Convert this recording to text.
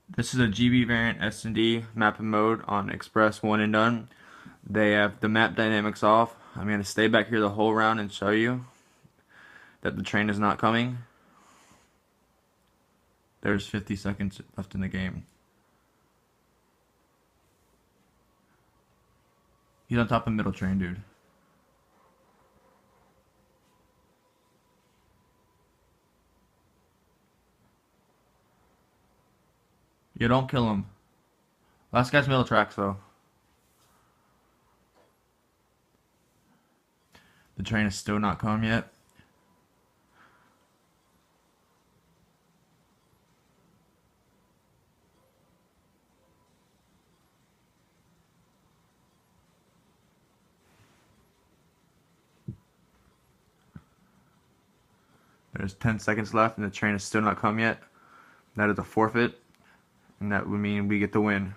This is a GB variant S&D map and mode on Express One and Done. They have the map dynamics off. I'm going to stay back here the whole round and show you that the train is not coming. There's 50 seconds left in the game. He's on top of middle train, dude. You don't kill him. Last guy's middle tracks, though. The train is still not come yet. There's 10 seconds left and the train is still not come yet. That is a forfeit, and that would mean we get the win.